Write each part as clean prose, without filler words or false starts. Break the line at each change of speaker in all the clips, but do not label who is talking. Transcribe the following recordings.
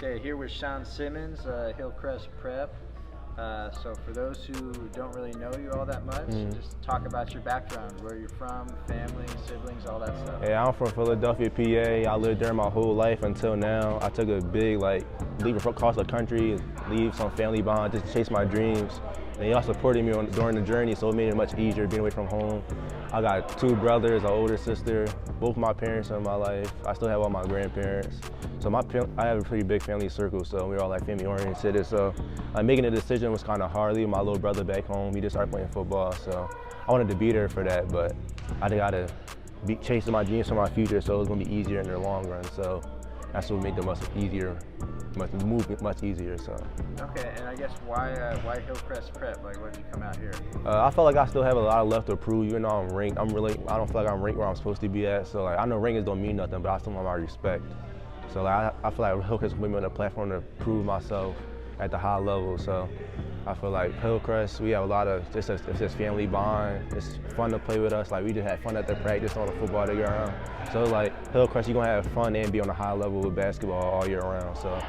Okay, here with Shawn Simmons, Hillcrest Prep. So for those who don't really know you all that much, just talk about your background, where you're from, family, siblings, all that stuff.
Yeah, I'm from Philadelphia, PA. I lived there my whole life until now. I took a big leave across the country, leave some family behind just to chase my dreams. And y'all supported me during the journey, so it made it much easier being away from home. I got 2 brothers, an older sister. Both my parents are in my life. I still have all my grandparents. So I have a pretty big family circle, so we're all like family oriented. So making a decision was kind of hard. Leaving my little brother back home, he just started playing football, so I wanted to be there for that, but I got to be chasing my dreams for my future, so it was going to be easier in the long run. So that's what made the move much easier. So.
Okay, and I guess why Hillcrest Prep? Like, why did you come out here?
I felt like I still have a lot left to prove. Even though I'm ranked, I don't feel like I'm ranked where I'm supposed to be at. So like, I know rankings don't mean nothing, but I still want my respect. So like, I feel like Hillcrest put me on a platform to prove myself at the high level. So I feel like Hillcrest, we have a lot of it's just family bond. It's fun to play with us. Like, we just had fun at the practice on the football day around. So like Hillcrest, you're gonna have fun and be on a high level with basketball all year round. So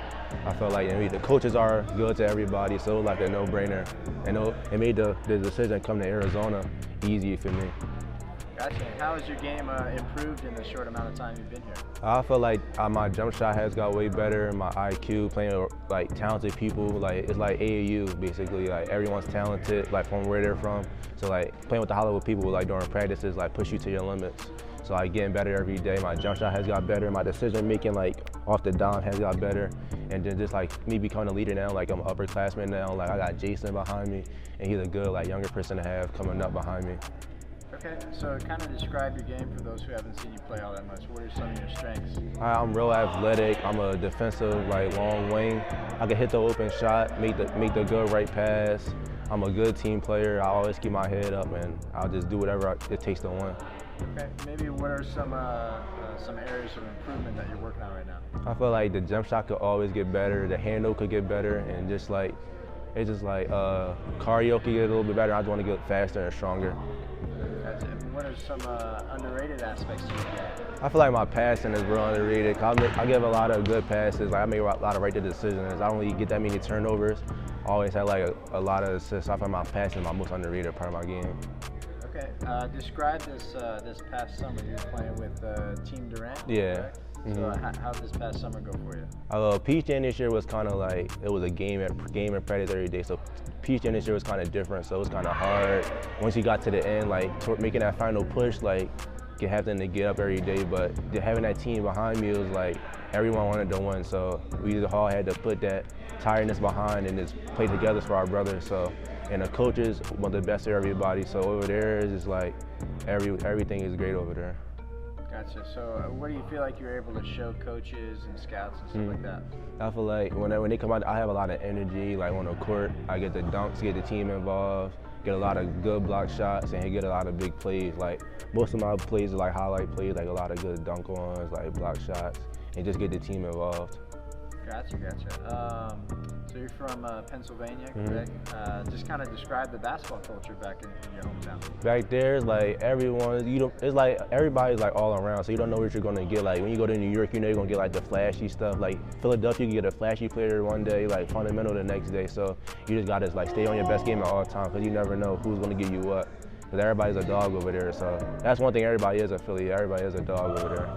I felt like the coaches are good to everybody, so it was like a no-brainer. And it made the decision to come to Arizona easy for me.
Gotcha. And how has your game improved in the short amount of time you've been here?
I feel like my jump shot has got way better. My IQ, playing with like talented people, like it's like AAU basically. Like, everyone's talented, like from where they're from. So like playing with the high level people, like during practices, like push you to your limits. So like getting better every day. My jump shot has got better. My decision making, like off the dime, has got better. And then just like me becoming a leader now, like I'm an upperclassman now. Like, I got Jason behind me, and he's a good like younger person to have coming up behind me.
Okay, so kind of describe your game for those who haven't seen you play all that much. What are some of your strengths?
I'm real athletic. I'm a defensive, like long wing. I can hit the open shot, make the good right pass. I'm a good team player. I always keep my head up, and I'll just do whatever it takes to win.
Okay, maybe what are some areas of improvement that you're working on right now?
I feel like the jump shot could always get better. The handle could get better, and it's just like cardio could get a little bit better. I just want to get faster and stronger.
What are some underrated aspects to your game?
I feel like my passing is real underrated. I give a lot of good passes. Like, I make a lot of right decisions. I don't really get that many turnovers. I always have like a lot of assists. I feel like my passing is my most underrated part of my game.
Okay, describe this past summer. You were playing with Team Durant.
Yeah.
So how did this past summer go for you?
Peach Jam this year was kind of like, it was a game and practice every day. So Peach Jam this year was kind of different. So it was kind of hard. Once you got to the end, like making that final push, like having to get up every day. But having that team behind me, it was like everyone wanted to win. So we all had to put that tiredness behind and just play together for our brothers. So, and the coaches want the best for everybody. So over there is just like everything is great over there.
Gotcha. So what do you feel like you're able to show coaches and scouts and stuff like that?
I feel like when they come out, I have a lot of energy. Like on the court, I get the dunks, get the team involved, get a lot of good block shots, and get a lot of big plays. Like, most of my plays are like highlight plays, like a lot of good dunk ons, like block shots, and just get the team involved. Gotcha.
So you're from Pennsylvania, correct? Just kind of describe the basketball culture back in your hometown.
Back there, it's like everyone, it's like everybody's like all around, so you don't know what you're gonna get. Like when you go to New York, you know you're gonna get like the flashy stuff. Like Philadelphia, you get a flashy player one day, like fundamental the next day. So you just gotta like stay on your best game at all times, because you never know who's gonna give you what. Because everybody's a dog over there. So that's one thing everybody is in Philly. Everybody is a dog over there.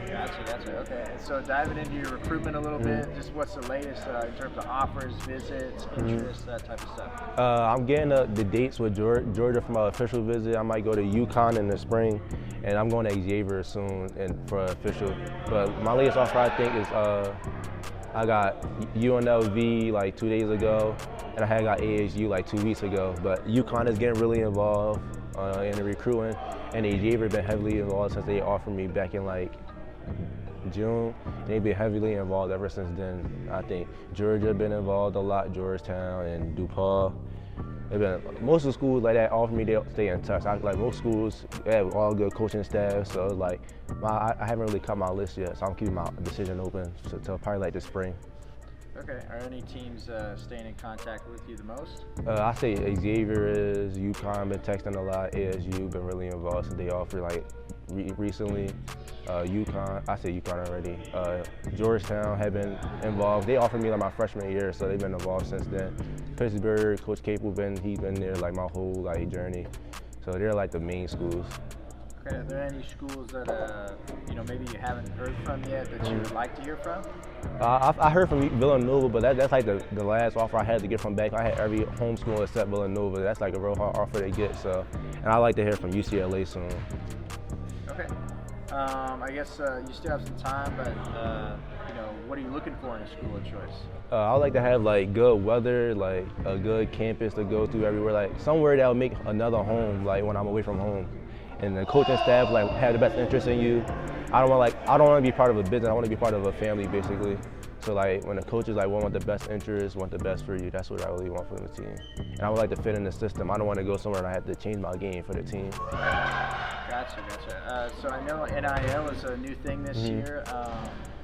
Gotcha. Okay, and so diving into your recruitment a little bit, just what's the latest in terms of offers, visits, interests, that type of stuff?
I'm getting the dates with Georgia for my official visit. I might go to UConn in the spring, and I'm going to Xavier soon for official. But my latest offer, I think, is I got UNLV like 2 days ago, and I had got ASU like 2 weeks ago. But UConn is getting really involved in the recruiting, and Xavier been heavily involved since they offered me back in like June. They've been heavily involved ever since then. I think Georgia been involved a lot, Georgetown and DePaul. Most of the schools like that offer me, they'll stay in touch. Like most schools, they have all good coaching staff, so it's like I haven't really cut my list yet, so I'm keeping my decision open until probably like the spring.
Okay, are any teams staying in contact with you the most?
I say Xavier is, UConn been texting a lot, ASU been really involved since they offered like recently. UConn, I say UConn already. Georgetown have been involved. They offered me like my freshman year, so they've been involved since then. Pittsburgh, Coach Capel he's been there like my whole like journey. So they're like the main schools.
Okay, are there any schools that you know, maybe you haven't heard from yet that you would like to hear from?
I heard from Villanova, but that's like the last offer I had to get from back. I had every home school except Villanova. That's like a real hard offer to get. So, and I like to hear from UCLA soon.
Okay. I guess you still have some time, but you know, what are you looking for in a school of choice?
I would like to have like good weather, like a good campus to go through everywhere, like somewhere that will make another home, like when I'm away from home. And the coaching staff like have the best interest in you. I don't want to be part of a business. I want to be part of a family, basically. So like when the coaches like want the best interest, want the best for you, that's what I really want from the team. And I would like to fit in the system. I don't want to go somewhere and I have to change my game for the team.
Gotcha. So I know NIL is a new thing this year.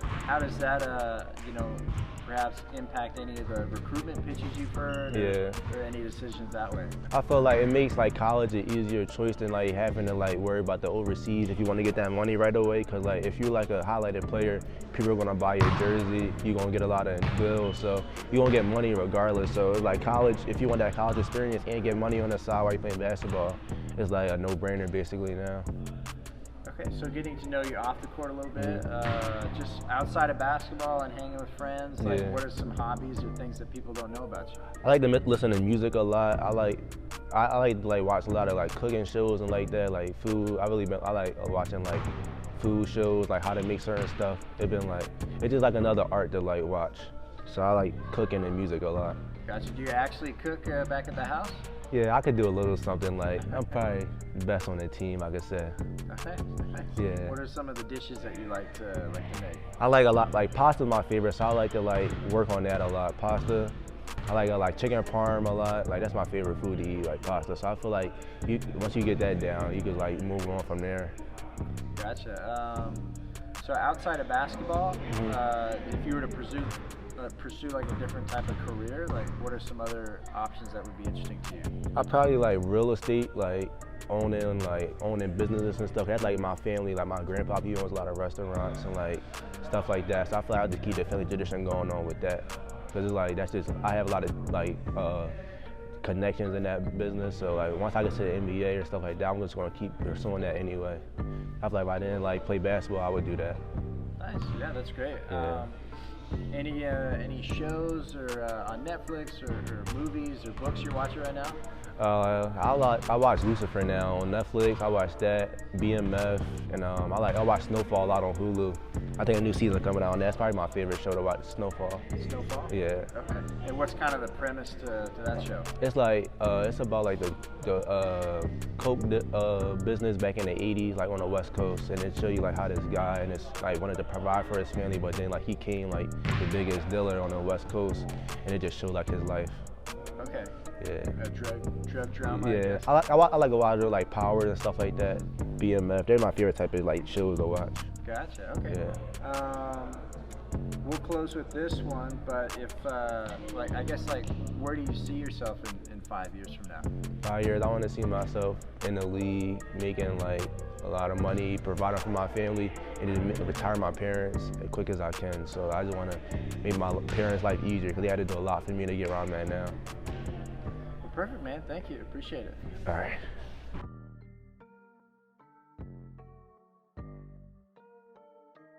How does that, you know, perhaps impact any of the recruitment pitches you've heard, or any decisions that way?
I feel like it makes like college an easier choice than like having to like worry about the overseas if you want to get that money right away. Cause like if you're like a highlighted player, people are gonna buy your jersey. You're gonna get a lot of bills, so you're gonna get money regardless. So like college, if you want that college experience and get money on the side while you're playing basketball, it's like a no-brainer basically now.
Okay, so getting to know you off the court a little bit, just outside of basketball and hanging with friends, like what are some hobbies or things that people don't know about you?
I like to listen to music a lot. I like to like watch a lot of like cooking shows and like that, like food. I like watching like food shows, like how to make certain stuff. It's just like another art to like watch. So I like cooking and music a lot.
Gotcha. Do you actually cook back at the house?
Yeah, I could do a little something. Like I'm probably the best on the team, I could say.
Okay.
Yeah.
What are some of the dishes that you like to make?
I like a lot. Like pasta's my favorite, so I like to like work on that a lot. Pasta. I like chicken parm a lot. Like that's my favorite food to eat, like pasta. So I feel like once you get that down, you could like move on from there.
Gotcha. So outside of basketball, if you were to pursue like a different type of career, like what are some other options that would be interesting to you?
I probably like real estate, like owning businesses and stuff. That's like my family, like my grandpa, he owns a lot of restaurants and like stuff like that. So I feel like I have to keep the family tradition going on with that. Cause it's like, I have a lot of like connections in that business. So like once I get to the NBA or stuff like that, I'm just gonna keep pursuing that anyway. I feel like if I didn't like play basketball, I would do that.
Nice, yeah, that's great.
Yeah.
Any shows or on Netflix or movies or books you're watching right now?
I watch Lucifer now on Netflix. I watch that, BMF, and I watch Snowfall a lot on Hulu. I think a new season coming out, and that's probably my favorite show to watch, Snowfall.
Snowfall?
Yeah.
Okay. And what's kind of the premise to that show?
It's like it's about like the coke business back in the 80s, like on the West Coast, and it show you like how this guy and it's like wanted to provide for his family, but then like he came like the biggest dealer on the West Coast, and it just showed like his life.
Okay.
Yeah.
A drug drama.
Yeah. I like a lot of like Power and stuff like that. BMF. They're my favorite type of like shows to watch.
Gotcha. Okay.
Yeah.
We'll close with this one, but if like I guess like where do you see yourself in 5 years from now?
5 years, I want to see myself in the league, making like a lot of money, providing for my family, and just retire my parents as quick as I can. So I just want to make my parents' life easier because they had to do a lot for me to get where I'm at now.
Well, perfect, man. Thank you. Appreciate it.
All right.